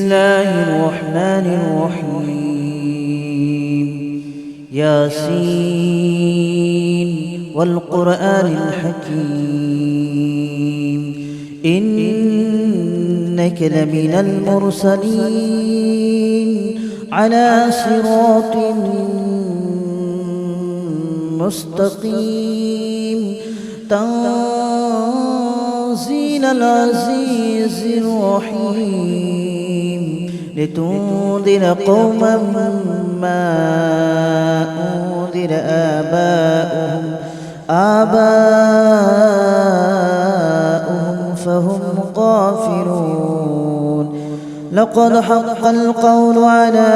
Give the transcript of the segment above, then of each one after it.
الله الرحمن الرحيم. ياسين والقرآن الحكيم إنك لمن المرسلين على صراط مستقيم تنزيل العزيز الرحيم لتنذر قوما ما أنذر آباؤهم فهم غافلون. لقد حق القول على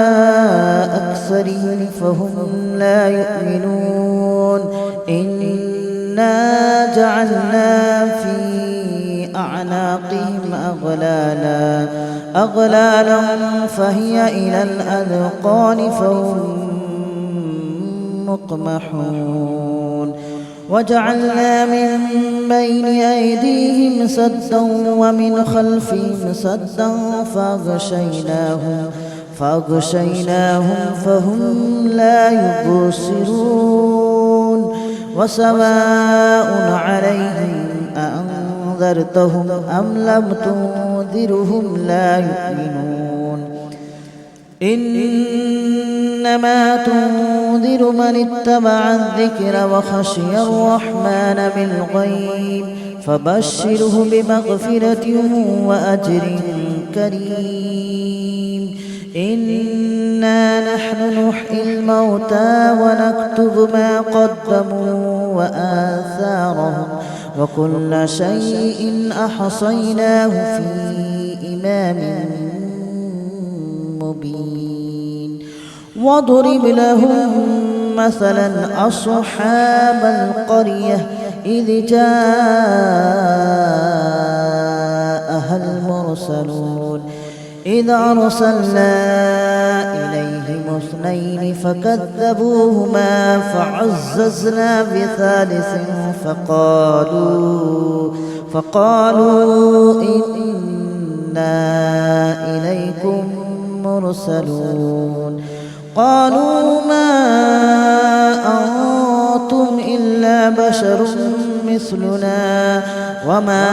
أكثرهم فهم لا يؤمنون. إنا جعلنا في أعناقهم أغلالا فهي إلى الأذقان فهم مقمحون. وجعلنا من بين أيديهم سدا ومن خلفهم سدا فأغشيناهم فهم لا يبصرون. وسواء عليهم أأنذرتهم أم لم تنذرهم لا يؤمنون. إنما تنذر من اتبع الذكر وخشي الرحمن بالغيب فبشره بمغفرة وأجر كريم. إنا نحن نحيي الموتى ونكتب ما قدموا وآثارهم وكل شيء أحصيناه في إمام مبين. واضرب لهم مثلا أصحاب القرية إذ جاءها المرسلون إذ أرسلنا إليهم اثنين فكذبوهما فعززنا بثالث فقالوا إنا إليكم مرسلون. قالوا ما أنتم إلا بشر مثلنا وما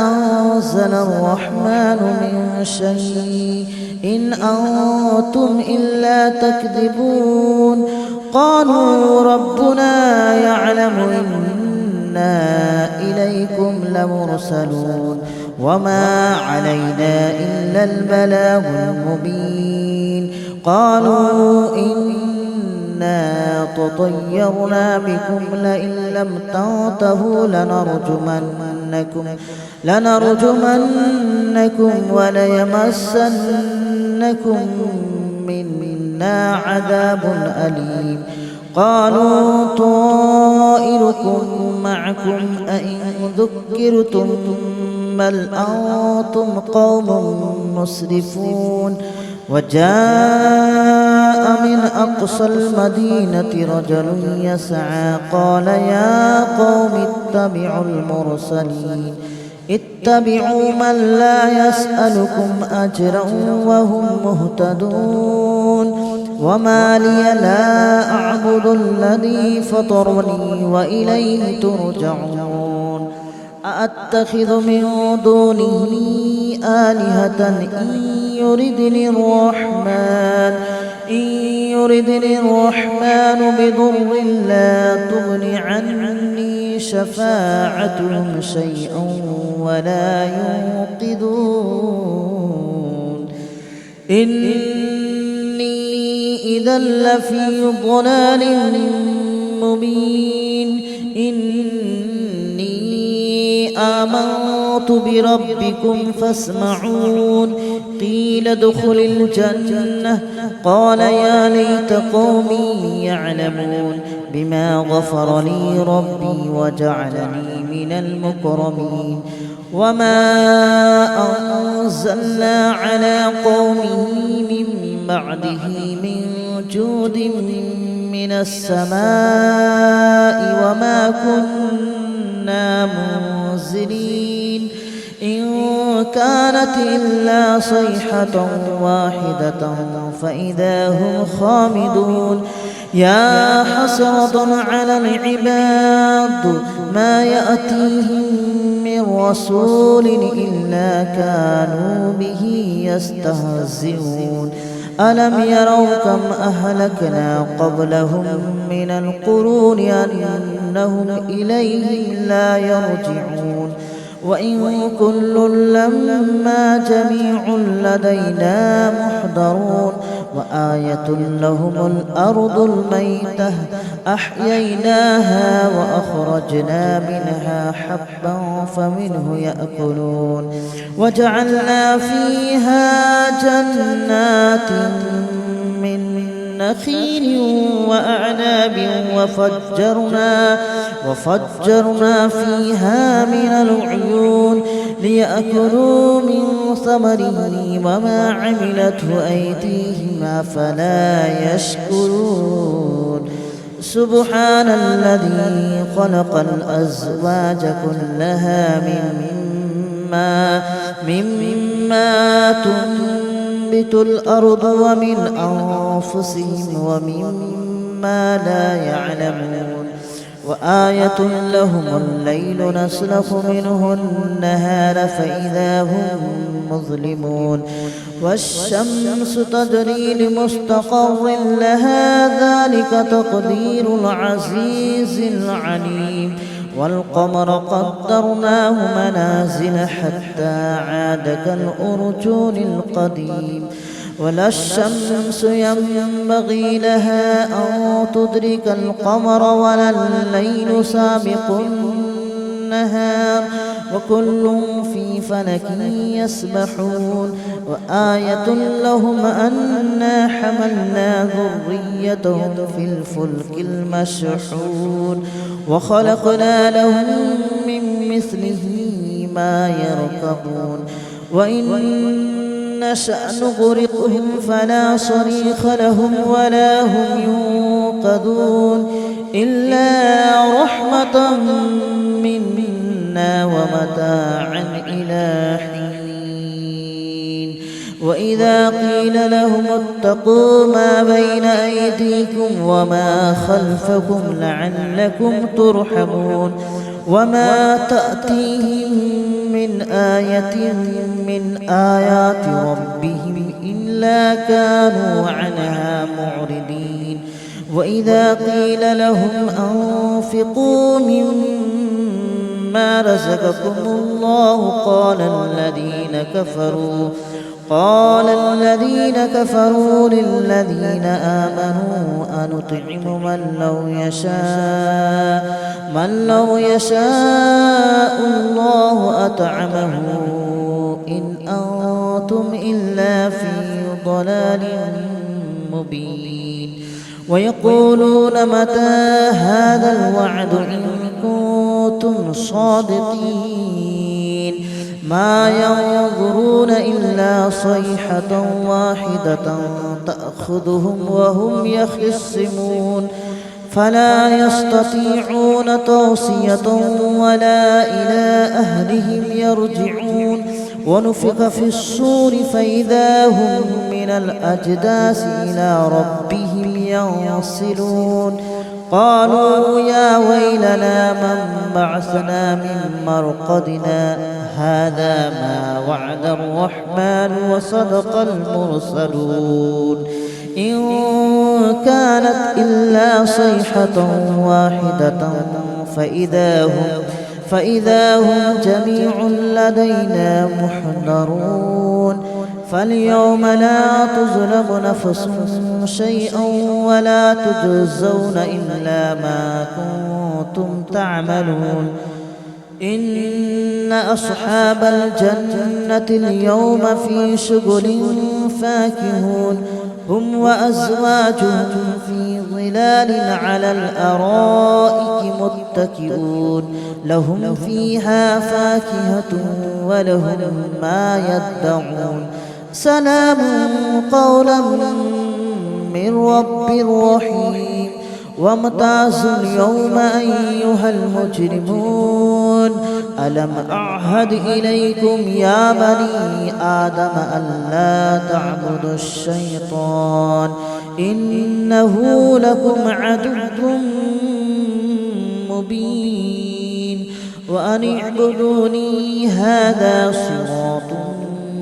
أنزل الرحمن من شيء إن أنتم إلا تكذبون. قالوا ربنا يعلم إنا إليكم لمرسلون وما علينا إلا البلاغ المبين. قالوا إنا تطيرنا بكم لئن لم تنتهوا لنرجمنكم وليمسنكم منا عذاب أليم. قالوا طائركم معكم أئن ذكرتم بل أنتم قوم مسرفون. وجاء من أقصى المدينة رجل يسعى قال يا قوم اتبعوا من لا يسألكم أجرا وهم مهتدون. وما لي لا أعبد الذي فطرني وإليه ترجعون. أأتخذ من دونه آلهة إن يردني الرحمن بضر لا تغن عني شفاعتهم شيئا ولا ينقذون. إني إذا لفي ضلال مبين. إني آمنت بربكم فاسمعون. قيل ادخل الجنة قال يا ليت قومي يعلمون بما غفر لي ربي وجعلني من المكرمين. وما أنزلنا على قومه من بعده من جود من السماء وما كنا منزلين. إن كانت إلا صيحة واحدة فإذا هم خامدون يا حسرة على العباد ما يأتيهم من رسول إلا كانوا به يستهزئون ألم يروا كم أهلكنا قبلهم من القرون أنهم إليهم لا يرجعون وإن كل لما جميع لدينا محضرون وآية لهم الأرض الميتة أحييناها وأخرجنا منها حبا فمنه يأكلون وجعلنا فيها جنات من نخيل وأعناب وفجرنا فيها من العيون ليأكلوا من ثمره وما عملته أيديهم أفلا يشكرون سبحان الذي خلق الأزواج كلها مما تنبت الأرض ومن أنفسهم ومما لا يعلمون وآية لهم الليل نسلخ منه النهار فإذا هم مظلمون والشمس تجري لمستقر لها ذلك تقدير العزيز العليم والقمر قدرناه منازل حتى عاد كالأرجون القديم ولا الشمس ينبغي لها أن تدرك القمر ولا الليل سابق النهار وكل في فلك يسبحون وآية لهم أنا حملنا ذريتهم في الفلك المشحون وخلقنا لهم من مثله ما يركبون وإن نشأ نغرقهم فلا صريخ لهم ولا هم ينقذون إلا رحمة منا ومتاعا إلى حين وإذا قيل لهم اتقوا ما بين أيديكم وما خلفكم لعلكم ترحمون وما تأتيهم من آية من آيات ربهم إلا كانوا عنها معرضين وإذا قيل لهم أنفقوا مما رزقكم الله قال الذين كفروا للذين آمنوا أنطعم من لو يشاء الله أطعمه إن أنتم إلا في ضلال مبين ويقولون متى هذا الوعد إن كنتم صادقين ما ينظرون إلا صيحة واحدة تأخذهم وهم يخصمون فلا يستطيعون توصية ولا إلى أهلهم يرجعون ونفخ في الصور فإذا هم من الأجداث إلى ربهم ينسلون قالوا يا ويلنا من بعثنا من مرقدنا هذا ما وعد الرحمن وصدق المرسلون إن كانت إلا صيحة واحدة فإذا هم جميع لدينا محضرون فاليوم لا تظلم نفس شيئا ولا تجزون إلا ما كنتم تعملون إن أصحاب الجنة اليوم في شغل فاكهون هم وأزواجهم في ظلال على الأرائك متكئون لهم فيها فاكهة ولهم ما يدعون سلام قولا من رب رحيم وامتازوا اليوم أيها المجرمون ألم أعهد إليكم يا بني آدم ألا تعبدوا الشيطان إنه لكم عدو مبين وأن اعبدوني هذا صراط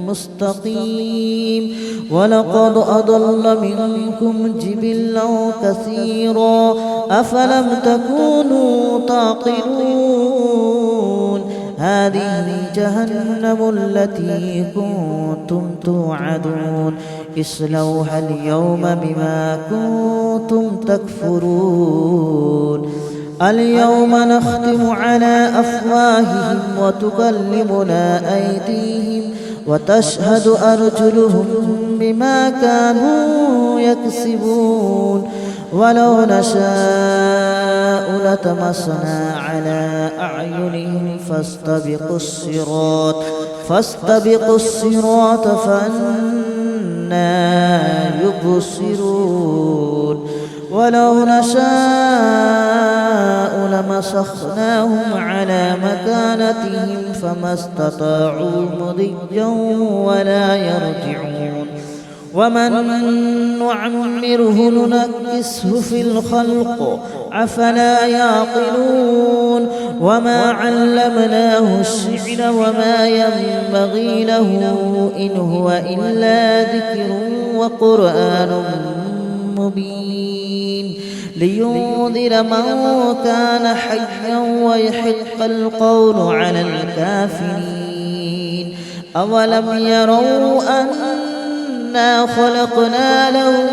مستقيم ولقد أضل منكم جبلا كثيرا أفلم تكونوا تعقلون هذه جهنم التي كنتم توعدون اصلوها اليوم بما كنتم تكفرون اليوم نختم على أفواههم وتكلمنا أيديهم وتشهد أرجلهم بما كانوا يكسبون ولو نشاء لطمسنا على أعينهم فاستبقوا الصراط فأنى يبصرون ولو نشاء لمسخناهم على مكانتهم فما استطاعوا مضيا ولا يرجعون ومن نعمره ننكسه في الخلق أفلا يعقلون وما علمناه الشعر وما ينبغي له إن هو إلا ذكر وقرآن مبين لينذر من كان حيا ويحق القول على الكافرين أولم يروا أنا خلقنا لهم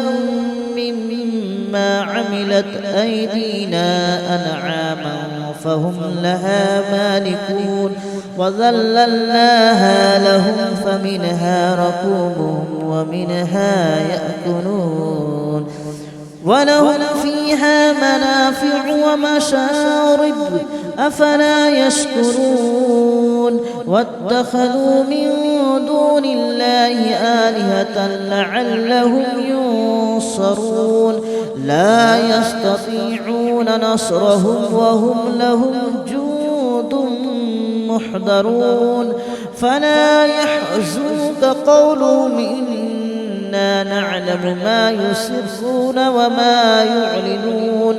مما عملت أيدينا أنعاما فهم لها مالكون وذللناها لهم فمنها ركوبهم ومنها يأكلون ولهم فيها منافع ومشارب أفلا يشكرون واتخذوا من دون الله آلهة لعلهم ينصرون لا يستطيعون نصرهم وهم لهم جند محضرون فلا يحزنك قولهم إنا نعلم ما يسرون وما يعلنون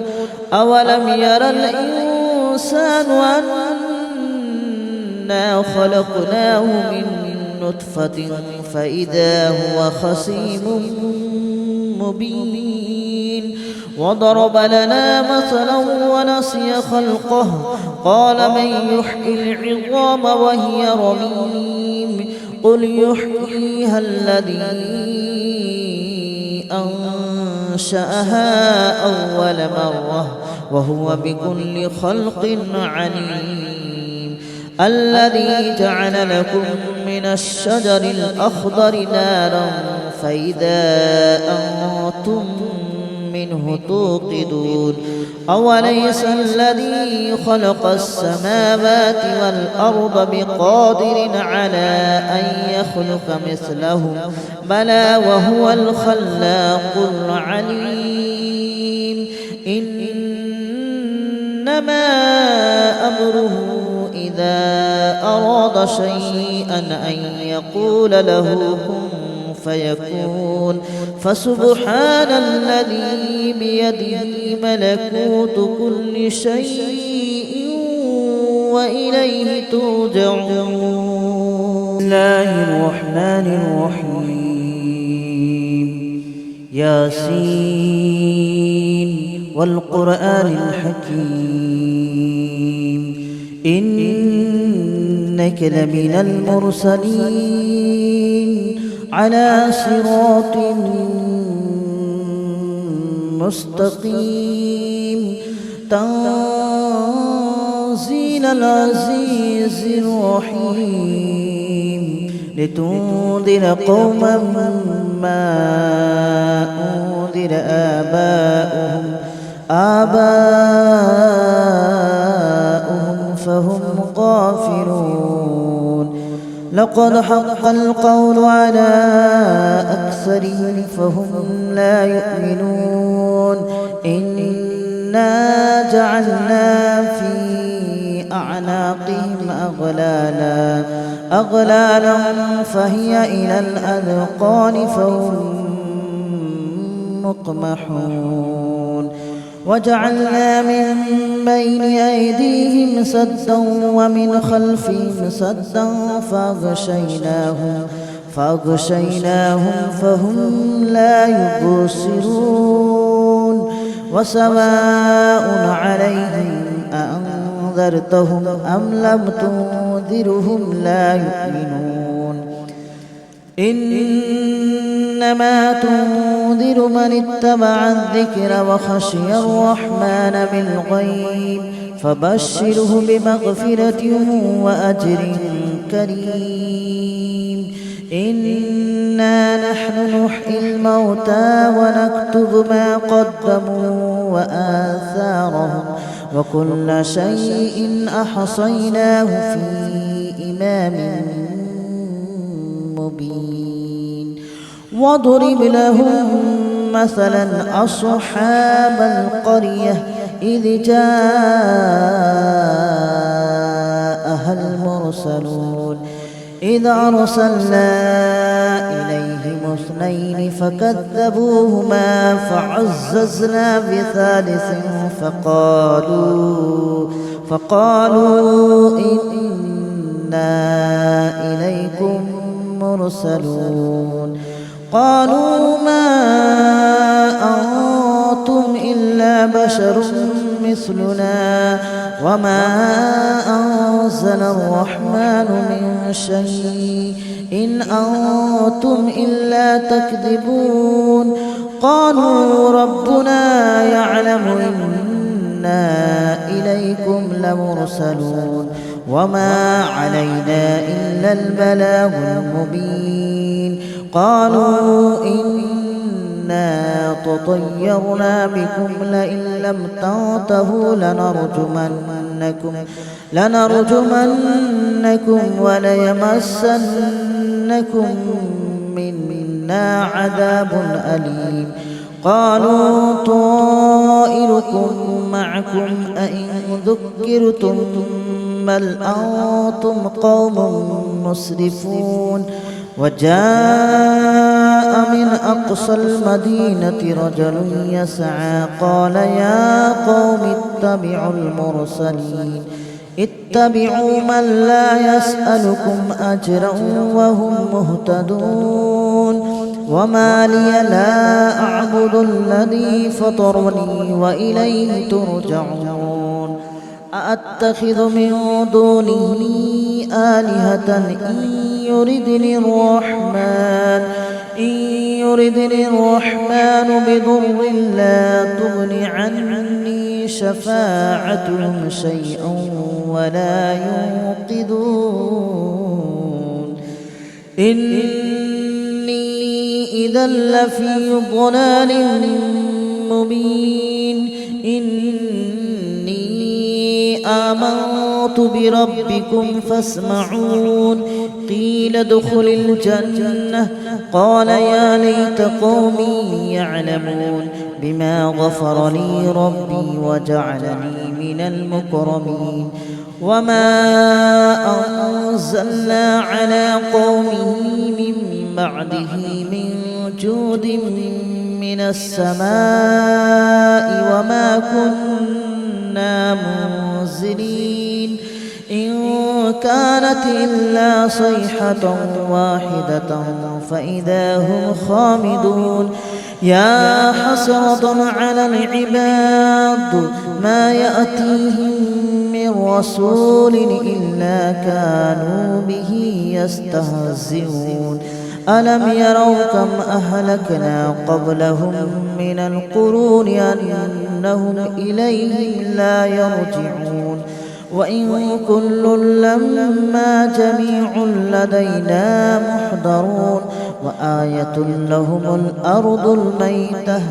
أولم ير الإنسان أنا خلقناه من نطفة فإذا هو خصيم مبين وضرب لنا مثلا ونسي خلقه قال من يحيي العظام وهي رميم قل يحييها الذي أنشأها أول مرة وهو بكل خلق عليم الذي جعل لكم من الشجر الأخضر نارا فإذا أنتم منه توقدون أوليس الذي خلق السماوات والأرض بقادر على أن يخلق مثلهم بلى وهو الخلاق العليم إنما أمره إذا أراد شيئا أن يقول له كن فيكون فسبحان الذي بيده ملكوت كل شيء وإليه ترجعون. بسم الله الرحمن الرحيم ياسين والقرآن الحكيم إنك لمن المرسلين على صراط مستقيم تنزيل العزيز الرحيم لتنذر قوما ما أنذر آباؤهم فهم غافلون لقد حق القول على أكثرهم فهم لا يؤمنون إنا جعلنا في أعناقهم أغلالا فهي إلى الأذقان فهم مقمحون وجعلنا من بين أيديهم سدا ومن خلفهم سدا فأغشيناهم فهم لا يبصرون وسواء عليهم أأنذرتهم أم لم تنذرهم لا يؤمنون إنما تنذر من اتبع الذكر وخشي الرحمن بالغيب فبشره بمغفرة وأجر كريم إنا نحن نحيي الموتى ونكتب ما قدموا وآثارهم وكل شيء أحصيناه في إمام مبين واضرب لهم مثلا أصحاب القرية إذ جاءها المرسلون إذ أرسلنا إليهم اثنين فكذبوهما فعززنا بثالث فقالوا إنا إليكم مرسلون قالوا ما أنتم إلا بشر مثلنا وما أنزل الرحمن من شيء إن أنتم إلا تكذبون قالوا ربنا يعلم إنا إليكم لمرسلون وما علينا إلا البلاغ المبين قالوا إنا تطيرنا بكم لئن لم تنتهوا لنرجمنكم وليمسنكم منا عذاب أليم قالوا طائركم معكم أئن ذكرتم بل أنتم قوم مسرفون وجاء من أقصى المدينة رجل يسعى قال يا قوم اتبعوا من لا يسألكم أجرا وهم مهتدون وما لي لا أعبد الذي فطرني وإليه ترجعون أأتخذ من دونه آلهة إن يردني الرحمن بضر لا تغن عني شفاعتهم شيئا ولا ينقذون إني إذا لفي ضلال مبين آمنت بربكم فاسمعون قيل ادخل الجنة قال يا ليت قومي يعلمون بما غفر لي ربي وجعلني من المكرمين وما أنزلنا على قومه من بعده من جود من السماء وما كنا منزلين إن كانت إلا صيحة واحدة فإذا هم خامدون يا حسرة على العباد ما يأتيهم من رسول إلا كانوا به يستهزئون ألم يروا كم أهلكنا قبلهم من القرون أنهم إليهم لا يرجعون وإن كل لما جميع لدينا محضرون وآية لهم الأرض الميتة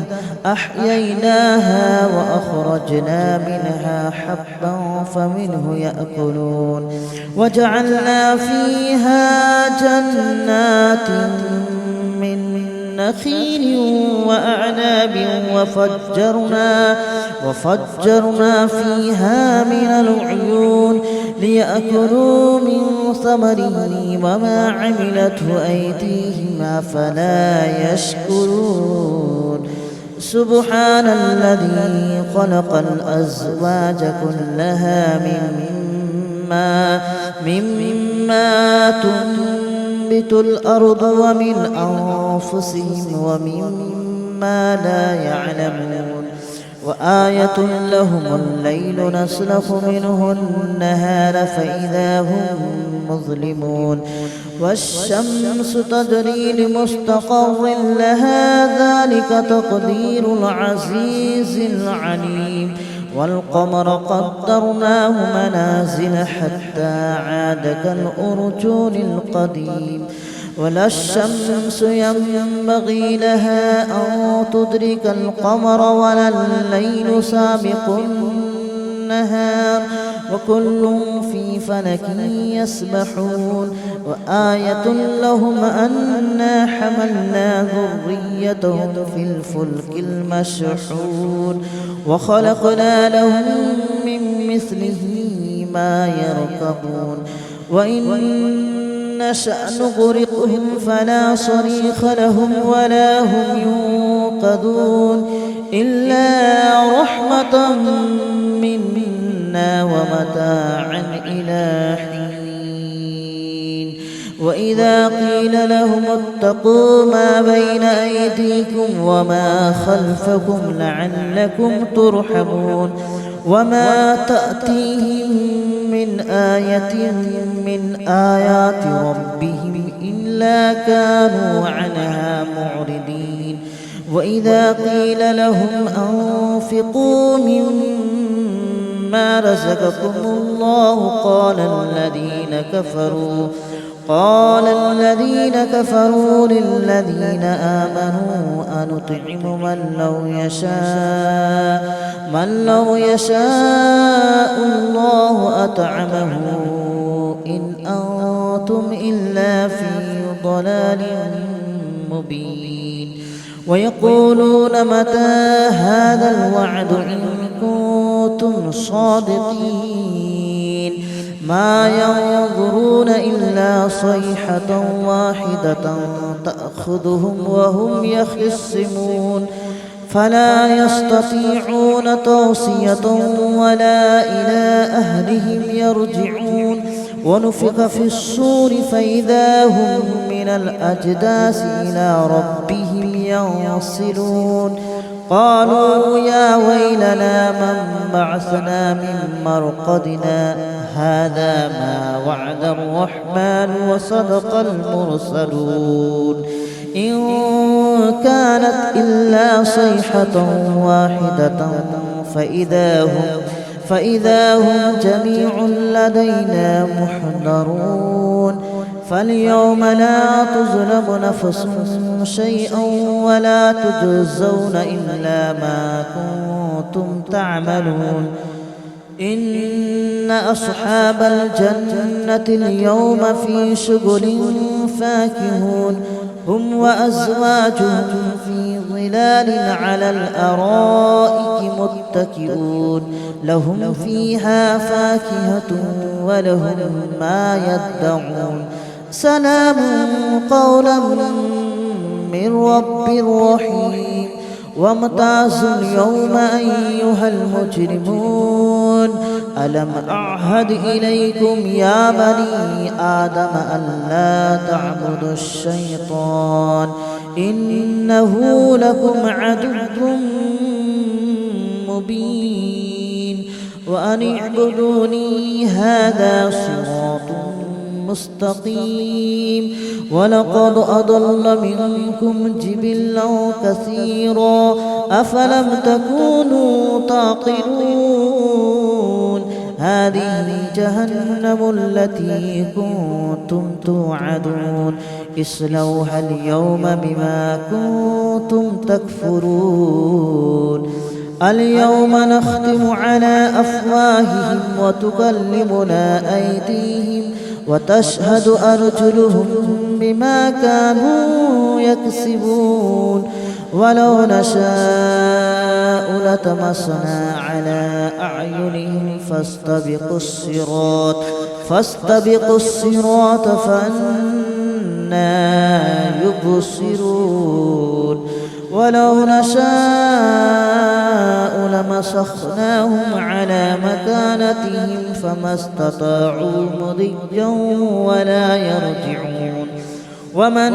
أحييناها وأخرجنا منها حبا فمنه يأكلون وجعلنا فيها جنات من نخيل وأعناب وفجرنا فيها من العيون ليأكلوا من ثمره وما عملته أيديهم أفلا يشكرون سبحان الذي خلق الأزواج كلها مما تنبت الأرض ومن أنفسهم ومما لا يعلمون وآية لهم الليل نسلخ منه النهار فإذا هم مظلمون والشمس تجري لمستقر لها ذلك تقدير العزيز العليم والقمر قدرناه منازل حتى عاد كالأرجون القديم ولا الشمس ينبغي لها أن تدرك القمر ولا الليل سابق النهار وكل في فلك يسبحون وآية لهم أنا حملنا ذريتهم في الفلك المشحون وخلقنا لهم من مثله ما يركبون وإن نشأ نغرقهم فلا صريخ لهم ولا هم ينقذون إلا رحمة منا ومتاعا إلى حين وإذا قيل لهم اتقوا ما بين أيديكم وما خلفكم لعلكم ترحمون وما تأتيهم من آية من آيات ربهم إلا كانوا عنها معرضين وإذا قيل لهم أنفقوا مما رزقكم الله قال الذين كفروا للذين آمنوا أنطعم من لو يشاء الله أطعمه إن أنتم إلا في ضلال مبين ويقولون متى هذا الوعد إن كنتم صادقين ما ينظرون إلا صيحة واحدة تأخذهم وهم يخصمون فلا يستطيعون توصية ولا إلى أهلهم يرجعون ونفخ في الصور فإذا هم من الأجداث إلى ربهم ينصلون قالوا يا ويلنا من بعثنا من مرقدنا هذا ما وعد الرحمن وصدق المرسلون إن كانت إلا صيحة واحدة فإذا هم جميع لدينا محضرون فاليوم لا تظلم نفس شيئا ولا تجزون إلا ما كنتم تعملون إن أصحاب الجنة اليوم في شغل فاكهون هم وأزواجهم في ظلال على الأرائك متكئون لهم فيها فاكهة ولهم ما يدعون سلام قولا من رب رحيم وامتازوا اليوم أيها المجرمون ألم أعهد إليكم يا بني آدم ألا تعبدوا الشيطان إنه لكم عدو مبين وأن اعبدوني هذا صراط مستقيم ولقد أضل منكم جبلا كثيرا أفلم تكونوا تعقلون هذه جهنم التي كنتم توعدون اصلوها اليوم بما كنتم تكفرون اليوم نختم على أفواههم وتكلمنا أيديهم وتشهد أرجلهم بما كانوا يكسبون ولو نشاء لطمسنا على أعينهم فاستبقوا الصراط فأنى يبصرون ولو نشاء لمسخناهم على مكانتهم فما استطاعوا مضيا ولا يرجعون ومن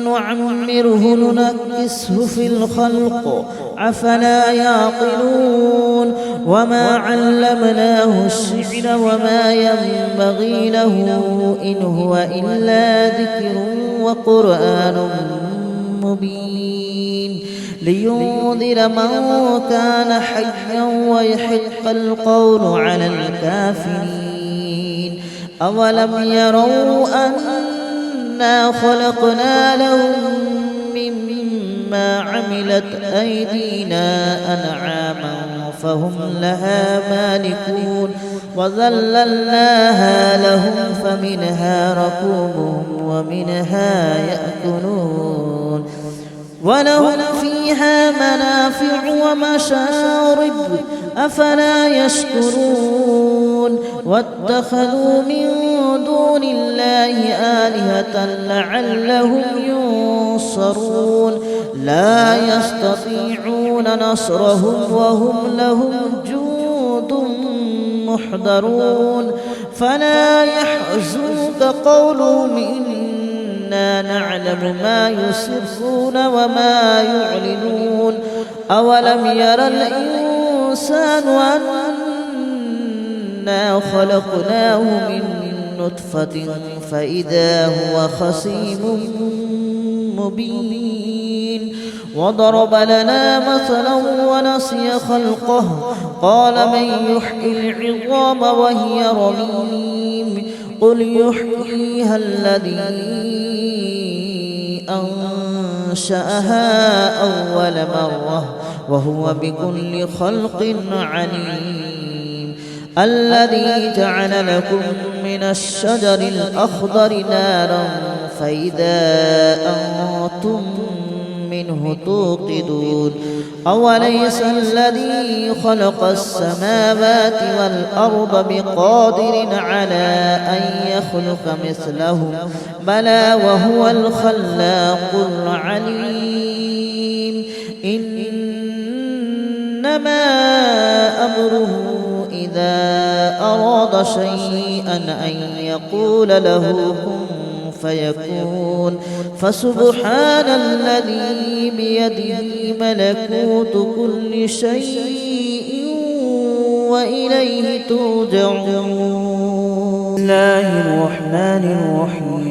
نعمره ننكسه في الخلق أفلا يعقلون وما علمناه الشعر وما ينبغي له إن هو إلا ذكر وقرآن مبين لينذر من كان حيا ويحق القول على الكافرين أولم يروا أنا خلقنا لهم مما عملت أيدينا أنعاما فهم لها مالكون وذللناها لهم فمنها ركوبهم ومنها يأكلون ولهم فيها منافع ومشارب أفلا يشكرون واتخذوا من دون الله آلهة لعلهم ينصرون لا يستطيعون نصرهم وهم لهم جند محضرون فلا يحزنك قولهم إنا نعلم ما يسرون وما يعلنون أولم ير الإنسان أنا خلقناه من نطفة فإذا هو خصيم مبين وضرب لنا مثلا ونسي خلقه قال من يحيي العظام وهي رميم قل يحييها الذي أنشأها أول مرة وهو بكل خلق عليم الذي جعل لكم من الشجر الأخضر نارا فإذا أنتم منه توقدون أوليس الذي خلق السماوات والأرض بقادر على أن يخلق مثلهم بلى وهو الخلاق العليم إنما أمره إذا أراد شيئا أن يقول له كن فيكون فسبحان الذي بيده ملكوت كل شيء وإليه ترجعون. بسم الله الرحمن الرحيم